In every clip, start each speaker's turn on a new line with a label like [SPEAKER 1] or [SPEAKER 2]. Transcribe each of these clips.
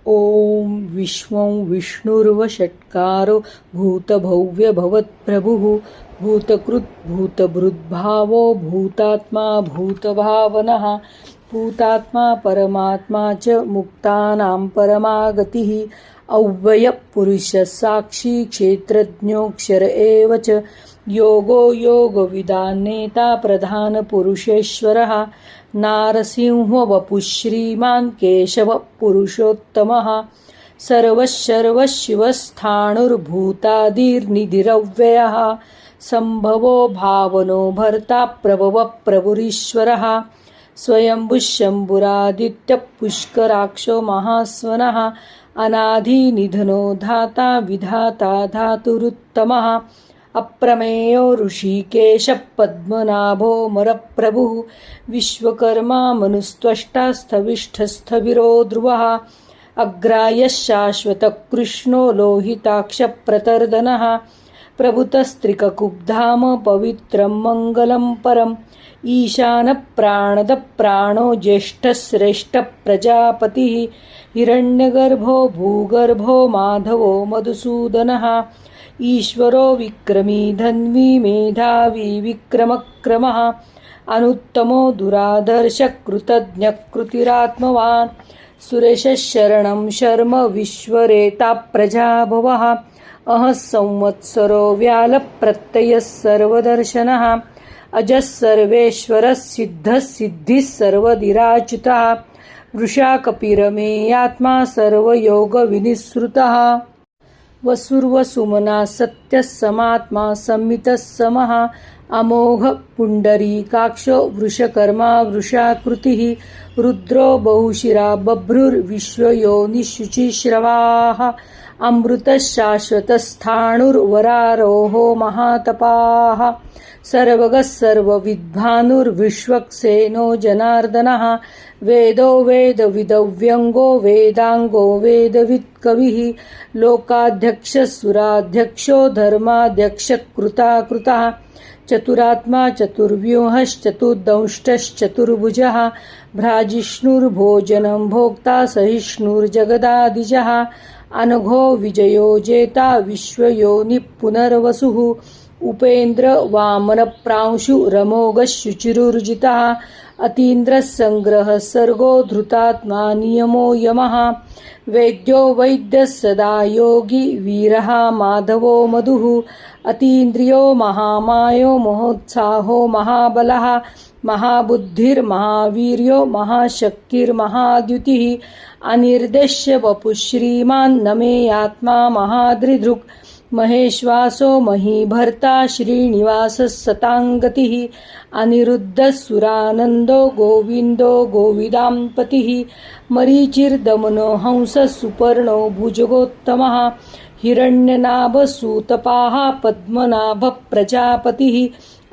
[SPEAKER 1] ॐ विश्वं विष्णुर्वषट्कारो भूतभव्यभवत्प्रभुः भूतकृत् भूतभृद्भावो भूतात्मा भूतभावनः भूतात्मा परमात्मा च मुक्तानां परमागतिः अव्ययपुरुषः साक्षी क्षेत्रज्ञोऽक्षर एव च योगो योगविदान्नेता प्रधानपुरुषेश्वरः नारसिंहो वपुः श्रीमान् केशवः पुरुषोत्तमः सर्वशर्वशिवस्थाणुर्भूतादिर्निधिरव्ययः सम्भवो भावनो भर्ता प्रभवः प्रभुरीश्वरः स्वयंभुः शम्भुरादित्यः पुष्कराक्षो महास्वनः अनादिनिधनो धाता विधाता धातुरुत्तमः अप्रमेयो ऋषिकेशः पद्मनाभो मरप्रभुः विश्वकर्मा मनुस्त्वष्टा स्थविष्ठस्थविरो ध्रुवः अग्रायः शाश्वतः कृष्णो लोहिताक्षप्रतर्दनः प्रभुतस्त्रिककुब्धाम पवित्रं मङ्गलं परम् ईशानः प्राणदः प्राणो ज्येष्ठः श्रेष्ठः प्रजापतिः हिरण्यगर्भो भूगर्भो माधवो मधुसूदनः ईश्वरो विक्रमी धन्वी मेधावी विक्रमक्रमः अनुत्तमो दुरादर्शः कृतज्ञः कृतिरात्मवान् सुरेशः शरणं शर्म विश्वरेता प्रजाभवः अहः संवत्सरो व्यालप्रत्ययः सर्वदर्शनः अजः सर्वेश्वरः सिद्धः सिद्धिः सर्वदिराच्युतः वृषा कपिरमेयात्मा सर्वयोगविनिःसृतः वसुर्वसुमना सत्यः समात्मा संमितः समः अमोघ पुण्डरीकाक्षो वृषकर्मा वृषाकृतिः रुद्रो बहुशिरा बभ्रुर्विश्वयोनिशुचिश्रवाः अमृतः शाश्वतस्थाणुर्वरारोहो महातपाः सर्वगः सर्वविद्भानुर्विश्वक्सेनो जनार्दनः वेदो वेदविदव्यङ्गो वेदाङ्गो वेदवित्कविः लोकाध्यक्षः सुराध्यक्षो धर्माध्यक्षः कृताकृतः चतुरात्मा चतुर्व्यूहश्चतुर्दंष्टश्चतुर्भुजः भ्राजिष्णुर्भोजनं भोक्ता सहिष्णुर्जगदादिजः अनघो विजयो जेता विश्वयोनिः पुनर्वसुः उपेन्द्र वामन प्रांशु रमोघः शुचिरुर्जितः अतीन्द्रः संग्रहः सर्गो धृतात्मा नियमो यमः वैद्यो वैद्यः सदा योगी वीरः माधवो मधुः अतीन्द्रियो महामायो महोत्साहो महाबलः महाबुद्धिर्महावीर्यो महाशक्तिर्महाद्युतिः अनिर्देश्य वपुः श्रीमान् नमेयात्मा महादृधृक् महेश्वासो महीभर्ता श्रीनिवासः सताङ्गतिः अनिरुद्धः सुरानन्दो गोविन्दो गोविदाम्पतिः मरीचिर्दमनो हंसः सुपर्णो भुजगोत्तमः हिरण्यनाभसूतपाः पद्मनाभः प्रजापतिः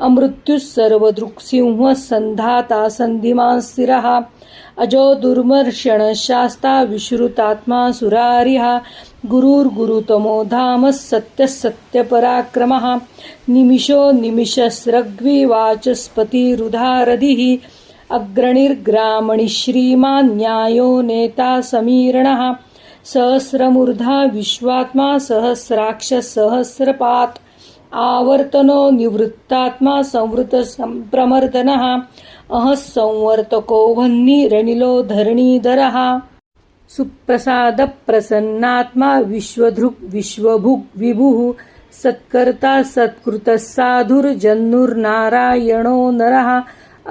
[SPEAKER 1] अमृत्युः सर्वदृक्सिंहः सन्धाता सन्धिमान् स्थिरः अजो दुर्मर्षणः शास्ता विश्रुतात्मा सुरारिः गुरुर्गुरुतमो धामः सत्यः सत्यपराक्रमः निमिषो निमिषस्रग्विवाचस्पतिरुधारधिः अग्रणिर्ग्रामणि श्रीमान् न्यायो नेता समीरणः सहस्रमूर्धा विश्वात्मा सहस्राक्षः सहस्रपात् आवर्तनो निवृत्तात्मा संवृतप्रमर्दनः अहः संवर्तको वह्निरनिलो धरणीधरः सुप्रसादप्रसन्नात्मा विश्वधृक् विश्वभुग् विभुः सत्कर्ता सत्कृतः साधुर्जन्नुर्नारायणो नरः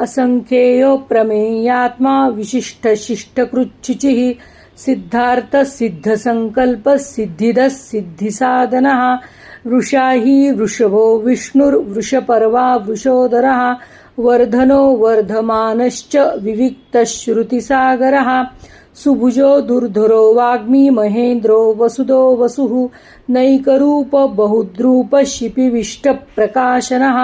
[SPEAKER 1] असंख्येयो प्रमेयात्मा विशिष्टशिष्टकृच्छुचिः सिद्धार्थः सिद्धसङ्कल्पः सिद्धिदः सिद्धिसाधनः वृषा हि वृषभो विष्णुर्वृषपर्वा वृषोदरः वर्धनो वर्धमानश्च विविक्तश्रुतिसागरः सुभुजो दुर्धरो वाग्मी महेन्द्रो वसुदो वसुः नैकरूप बहुद्रूप शिपिविष्टप्रकाशनः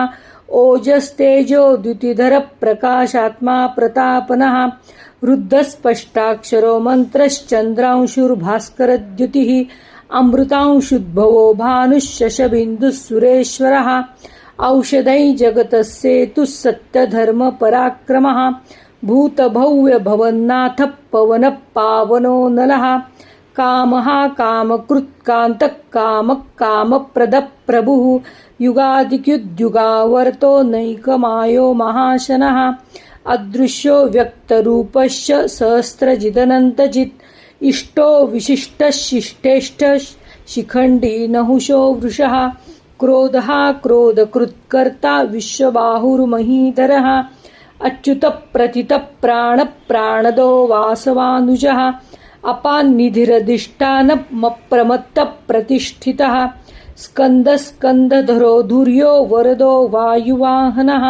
[SPEAKER 1] ओजस्तेजो द्युतिधर प्रकाशात्मा प्रतापनः वृद्धस्पष्टाक्षरो मन्त्रश्चन्द्रांशुर्भास्करद्युतिः अमृतांशुद्भवो भानुः सुरेश्वरः औषधै जगतः सेतुः सत्यधर्मपराक्रमः भूतभव्यभवन्नाथः पवनः पावनो नलः कामः कामकृत् कान्तः कामः कामप्रदः प्रभुः युगादिक्युद्युगावर्तो नैकमायो महाशनः अदृश्यो व्यक्तरूपश्च सहस्रजिदनन्तजित् इष्टो विशिष्टशिष्टेष्ट शिखण्डी नहुषो वृषः क्रोधः क्रोधकृत्कर्ता विश्वबाहुर्महीधरः अच्युतप्रथितप्राणप्राणदो वासवानुजः अपान्निधिरधिष्ठानमप्रमत्तप्रतिष्ठितः स्कन्दस्कन्दधरो धुर्यो वरदो वायुवाहनः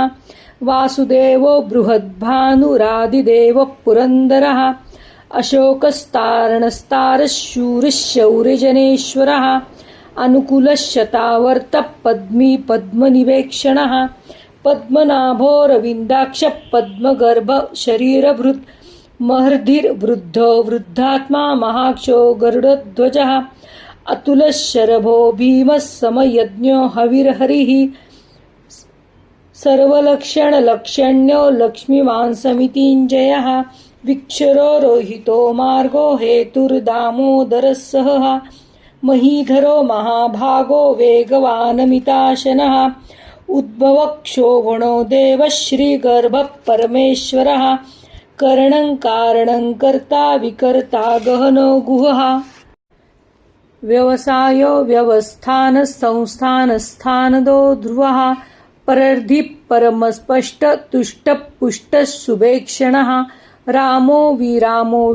[SPEAKER 1] वासुदेवो बृहद्भानुरादिदेवः पुरन्दरः अशोकस्तारणस्तारः शूरः शौर्यजनेश्वरः अनुकूलशतावर्तः पद्मी पद्मनिवेक्षणः पद्मनाभोरविन्दाक्षः पद्मगर्भ शरीरभृत् महर्धिर्वृद्धो वृद्धात्मा महाक्षो गरुडध्वजः अतुलशरभो भीमः समयज्ञो हविर्हरिः सर्वलक्षणलक्षण्यो लक्ष्मीवान् समितिञ्जयः विक्षरो रोहितो मार्गो हेतुर्दामोदरः सहः महीधरो महाभागो वेगवानमिताशनः उद्भवक्षोभणो देवः श्रीगर्भः परमेश्वरः करणं कारणं कर्ता विकर्ता गहनो गुहः व्यवसायो व्यवस्थानः संस्थानस्थानदो ध्रुवः परर्धि परमस्पष्ट तुष्टः पुष्टः शुभेक्षणः रामो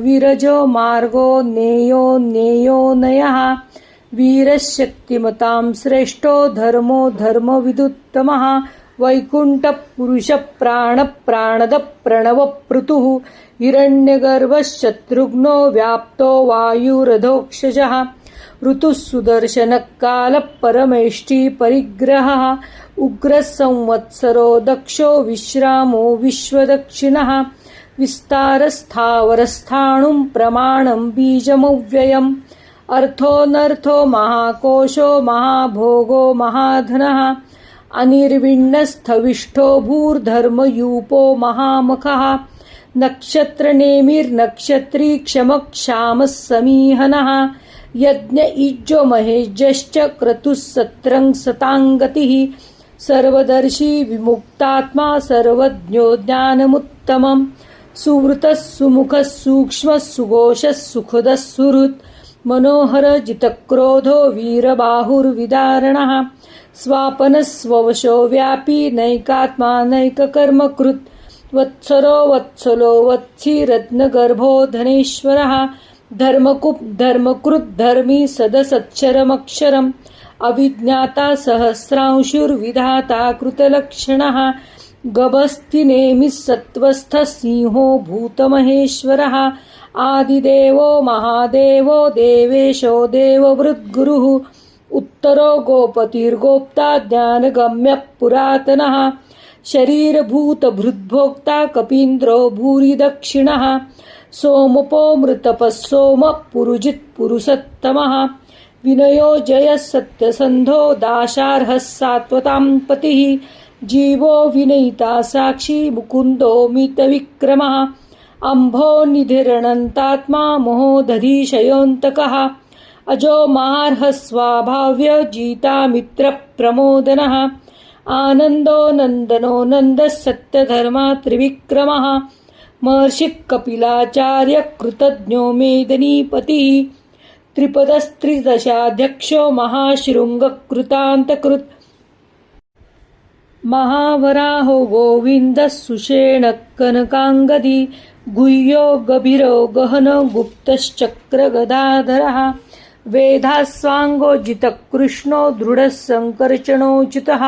[SPEAKER 1] विरजो मार्गो नेयो नयः वीरशक्तिमतां श्रेष्ठो धर्मो धर्मविदुत्तमः वैकुण्ठः पुरुषः प्राणदः प्रणवपृतुः हिरण्यगर्भः शत्रुघ्नो व्याप्तो वायुरधोक्षजः ऋतुः सुदर्शनकालः परमेष्टि परिग्रहः उग्रः संवत्सरो दक्षो विश्रामो विश्वदक्षिणः विस्तारस्थावरस्थाणुं प्रमाणं बीजमव्ययम् अर्थोऽनर्थो महाकोशो महाभोगो महाधनः अनिर्विण्णस्थविष्ठो भूर्धर्मयूपो महामखः नक्षत्रनेमिर्नक्षत्री क्षमक्षामः समीहनः यज्ञ इज्जो महेज्यश्च क्रतुः सत्रं सताङ्गतिः सर्वदर्शी विमुक्तात्मा सर्वज्ञो ज्ञानमुत्तमम् सुवृतः सुमुखः सूक्ष्मः सुघोषः सुखदः सुहृत् मनोहर जितक्रोधो वीरबाहुर्विदारणः स्वापनः स्ववशो व्यापी नैकात्मा नैककर्मकृत् वत्सरो वत्सलो वत्सी रत्नगर्भो धनेश्वरः धर्मकृद्धर्मी सदसच्चरमक्षरम् अविज्ञाता सहस्रांशुर्विधाता कृतलक्षणः गभस्तिनेमिः सत्त्वस्थः सिंहो भूतमहेश्वरः आदिदेवो महादेवो देवेशो देववृद्गुरुः उत्तरो गोपतिर्गोप्ता ज्ञानगम्यः पुरातनः शरीरभूतभृद्भोक्ता कपीन्द्रो भूरिदक्षिणः सोमपो मृतपः सोमः पुरुजित्पुरुषोत्तमः विनयो जयः सत्यसन्धो दाशार्हः सात्वतां पतिः जीवो विनयिता साक्षी मुकुन्दो मितविक्रमः अम्भो निधिरनन्तात्मा मोहोदधीशयोऽन्तकः अजो मार्हः स्वाभाव्य जितामित्रप्रमोदनः आनन्दो नन्दनो नन्दः सत्यधर्मा त्रिविक्रमः महर्षिः कपिलाचार्य कृतज्ञो मेदिनीपतिः त्रिपदस्त्रिदशाध्यक्षो महाशृङ्गकृतान्तकृत् महावराहो गोविन्दः सुषेणः कनकाङ्गदी गुह्यो गभीरो गहनो गुप्तश्चक्रगदाधरः वेदास्वाङ्गो जितकृष्णो दृढः सङ्कर्षणोचितः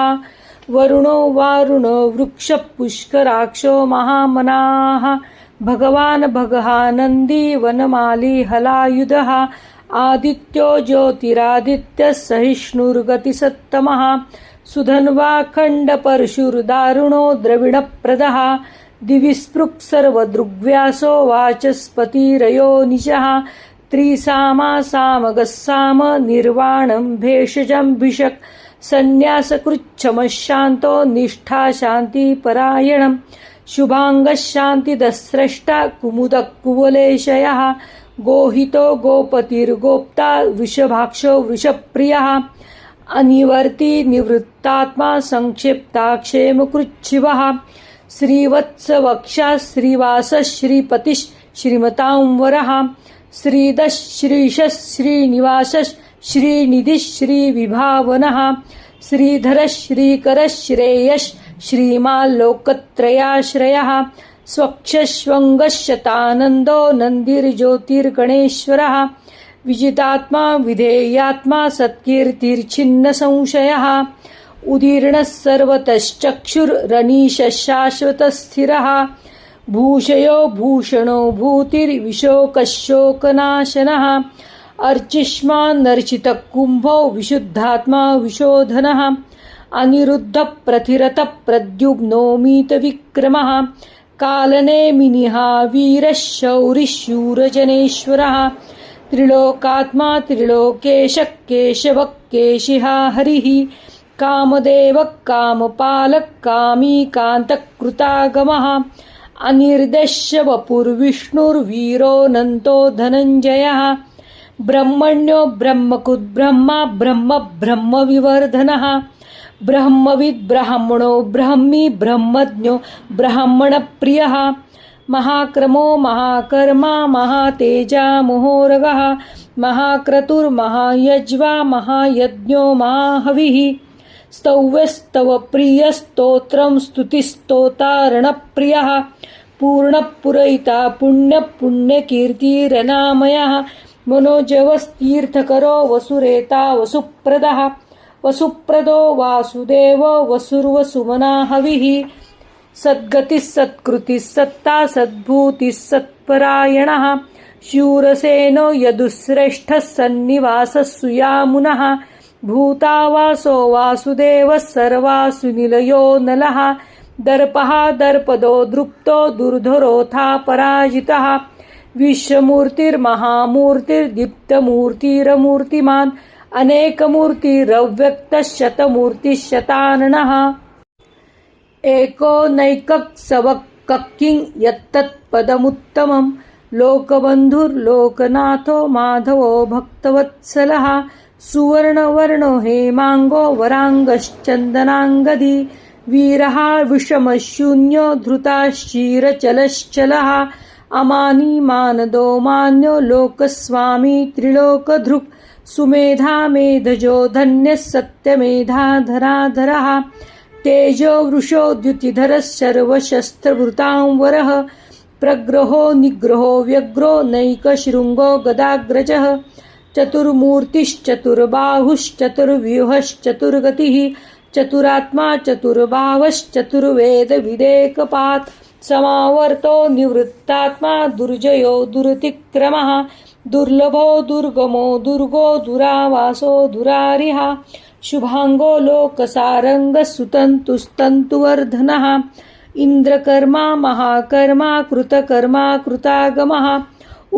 [SPEAKER 1] वरुणो वारुणो वृक्षः पुष्कराक्षो महामनाः भगवान् भगहानन्दी वनमाली हलायुधः आदित्यो ज्योतिरादित्यः सहिष्णुर्गतिसत्तमः सुधन्वा खण्डपरशुर्दारुणो द्रविणप्रदः दिविस्पृक् सर्वदृग्व्यासो वाचस्पतिरयो निशः त्रिसामा सामगः साम निर्वाणं भेषजं भिषक् सन्न्यासकृच्छमः शान्तो निष्ठा शान्तिपरायणम् शुभाङ्गः शान्तिदः स्रष्टा कुमुदः कुवलेशयः गोहितो गोपतिर्गोप्ता वृषभाक्षो वृषप्रियः अनिवर्ती निवृत्तात्मा संक्षिप्ताक्षेमकृच्छिवः श्रीवत्सवक्षा श्रीवासः श्रीपतिः श्रीमतां वरः श्रीदः श्रीशः श्रीनिवासः श्रीनिधिः श्रीविभावनः श्रीधरः श्रीकरः श्रेयः श्रीमाल्लोकत्रयाश्रयः स्वक्षश्वङ्गशतानन्दो नन्दिर्ज्योतिर्गणेश्वरः विजितात्मा विधेयात्मा सत्कीर्तिर्छिन्न संशयः उदीर्णः सर्वतश्चक्षुरनीशः शाश्वतस्थिरः भूषयो भूषणो भूतिर्विशोकशोकनाशनः अर्चिष्मान्नर्चितः कुम्भो विशुद्धात्मा विशोधनः अनिरुद्धः प्रथिरतः प्रद्युम्नोमीतविक्रमः कालनेमिनिः वीरः शौरिः शूरजनेश्वरः त्रिलोकात्मा त्रिलोकेशः केशवः केशिहा हरिः कामदेवः कामपालः कामीकान्तः कृतागमः अनिर्देश्य वपुर्विष्णुर्वीरोऽनन्तो धनञ्जयः ब्रह्मण्यो ब्रह्मकुद्ब्रह्मा ब्रह्म ब्रह्मविवर्धनः ब्रह्मविद् ब्राह्मणो ब्रह्मी ब्रह्मज्ञो ब्राह्मणप्रियः महाक्रमो महाकर्मा महातेजा महोरगः महाक्रतुर्महायज्वा महायज्ञो महाहविः स्तव्यस्तव प्रियस्तोत्रं स्तुतिस्तोतारणप्रियः पूर्णपुरयिता पुण्यपुण्यकीर्तिरनामयः मनोजवस्तीर्थकरो वसुरेता वसुप्रदः वसुप्रदो वासुदेवो वसुर्वसुमना हविः सद्गतिः सत्कृतिः सत्ता सद्भूतिः सत्परायणः शूरसेनो यदुश्रेष्ठः सन्निवासः सुयामुनः भूतावासो वासुदेवः सर्वासु निलयो नलः दर्पः दर्पदो दृप्तो दुर्धरोऽथा पराजितः विश्वमूर्तिर्महामूर्तिर्दीप्तमूर्तिरमूर्तिमान् अनेकमूर्तिरव्यक्तः शतमूर्तिः एको नैकः सवक्किं यत्तत्पदमुत्तमं लोकबन्धुर्लोकनाथो माधवो भक्तवत्सलः सुवर्णवर्णो हेमाङ्गो वराङ्गश्चन्दनाङ्गदी वीरः विषमशून्यो धृताश्चीरचलश्चलः अमानी मानदो मान्यो लोकस्वामी त्रिलोकधृक् सुमेधा मेधजो धन्यः सत्यमेधाधराधरः तेजो वृषो द्युतिधरः सर्वशस्त्रभृतां वरः प्रग्रहो निग्रहो व्यग्रो नैकशृङ्गो गदाग्रजः चतुर्मूर्तिश्चतुर्बाहुश्चतुर्व्यूहश्चतुर्गतिः चतुरात्मा चतुर्बावश्चतुर्वेदविदेकपात् समावर्तो निवृत्तात्मा दुर्जयो दुरतिक्रमः दुर्लभो दुर्गमो दुर्गो दुरावासो दुरारिः शुभांगो लोकसारंग सुतन्तुस्तन्तुवर्धनः इंद्रकर्मा महाकर्मा कृतकर्मा कृतागमः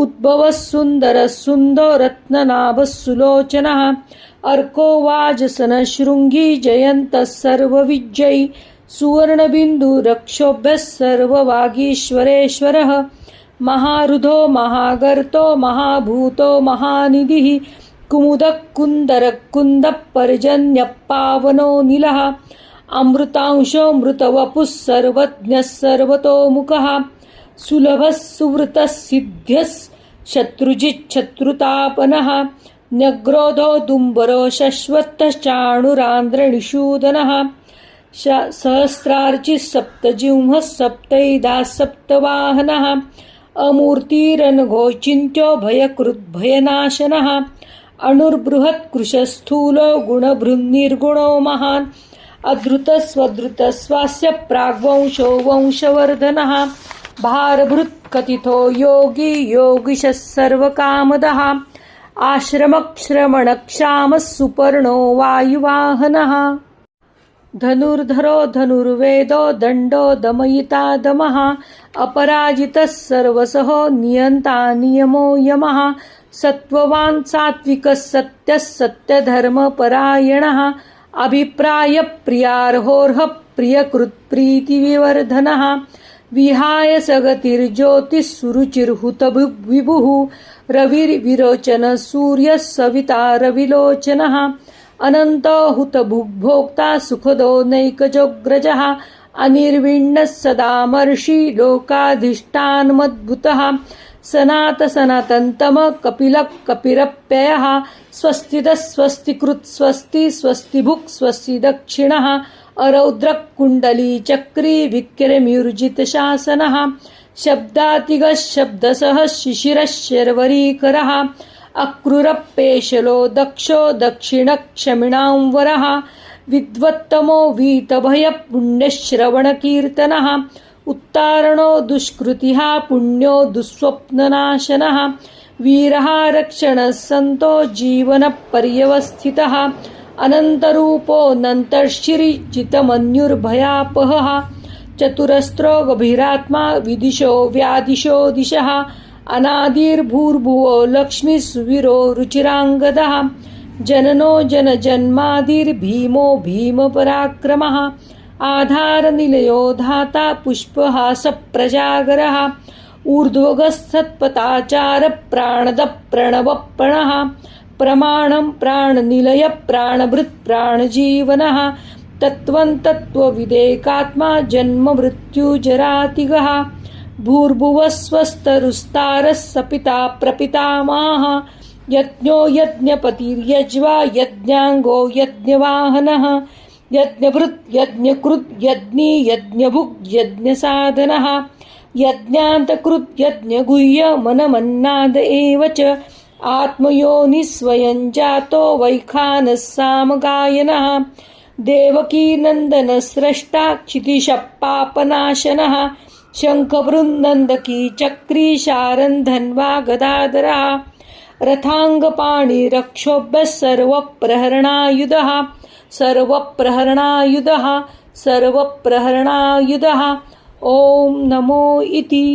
[SPEAKER 1] उद्भवः सुन्दरः सुन्दो रत्ननाभः सुलोचनः अर्को वाजसन शृंगी जयन्तः सर्वविजयी सुवर्णबिन्दुरक्षोभ्यः सर्ववागीश्वरेश्वरः महारुधो महागर्तो महाभूतो महानिधिः कुमुदः कुन्दरः कुन्दः पर्जन्यः पावनो नीलः अमृतांशो मृतवपुः सर्वज्ञः सर्वतोमुखः सुलभः सुवृतः सिद्ध्यः शत्रुजिच्छत्रुतापनः न्यग्रोधो दुम्बरो शश्वतः चाणुरान्द्रनिषूदनः सहस्रार्चिः सप्तजिह्वः सप्तैधाः सप्तवाहनः अमूर्तिरनघोचिन्त्यो भयकृद्भयनाशनः अणुर्बृहत्कृशस्थूलो गुणभृन्निर्गुणो महान् अधृतस्वधृतस्वास्य प्राग्वंशो वंशवर्धनः भारभृत्कथितो योगी योगिशः सर्वकामदः आश्रमक्षरमणक्षामः सुपर्णो वायुवाहनः धनुर्धरो धनुर्वेदो दण्डो दमयिता दमः अपराजितः सर्वसहो नियन्ता नियमो यमः सत्त्ववान् सात्विकः सत्यः सत्यधर्मपरायणः अभिप्रायप्रियार्होर्हः प्रियकृत्प्रीतिविवर्धनः विहाय सगतिर्ज्योतिः सुरुचिर्हुतविभुः रविर्विरोचन सूर्यः सविता रविलोचनः अनन्तो हुतभुग्भोक्ता सुखदो नैकजोऽग्रजः अनिर्विण्णः सदामर्षि लोकाधिष्ठानमद्भुतः सनातनतम कपिलः कपिरप्ययः स्वस्तिदः स्वस्तिकृत् स्वस्ति स्वस्तिभुक् स्वस्ति दक्षिणः अरौद्रः कुण्डली चक्री विक्रम्यूर्जितशासनः शब्दातिगः शब्दसः शिशिरः शर्वरीकरः अक्रूरपेशलो दक्षो दक्षिणक्षमिणांवरः विद्वत्तमो वीतभयः पुण्यश्रवणकीर्तनः उत्तारणो दुष्कृतिः पुण्यो दुःस्वप्ननाशनः वीरः रक्षणः सन्तो जीवनपर्यवस्थितः अनन्तरूपोऽनन्तर्षिरिजितमन्युर्भयापहः चतुरस्रो गभीरात्मा विदिशो व्यादिशो दिशः अनादिर्भूर्भुवो लक्ष्मी सुवीरो रुचिराङ्गदः जननो जनजन्मादिर्भीमो भीमपराक्रमः आधारनिलयो धाता पुष्पहासप्रजागरः ऊर्ध्वगस्सत्पथाचारः प्राणदः प्रणवप्रणः प्रमाणं प्राणनिलयः प्राणभृत् प्राणजीवनः तत्त्वं तत्त्वविदेकात्मा जन्ममृत्युजरातिगः भूर्भुवः स्वस्तरुस्तारः सपिता प्रपितामहः यज्ञो यज्ञपतिर्यज्वा यज्ञाङ्गो यज्ञवाहनः यज्ञभृत् यज्ञकृत् यज्ञी यज्ञभुक् यज्ञसाधनः यज्ञान्तकृत् यज्ञगुह्य मनमन्नाद एव च आत्मयोनिस्वयं जातो वैखानः सामगायनः देवकीनन्दनस्रष्टा क्षितिशः पापनाशनः शङ्खबृन्दकी चक्री शारन्धन्वा गदाधरः रथाङ्गपाणिरक्षोभ्यः सर्वप्रहरणायुधः सर्वप्रहरणायुधः सर्वप्रहरणायुधः ॐ नमो इति।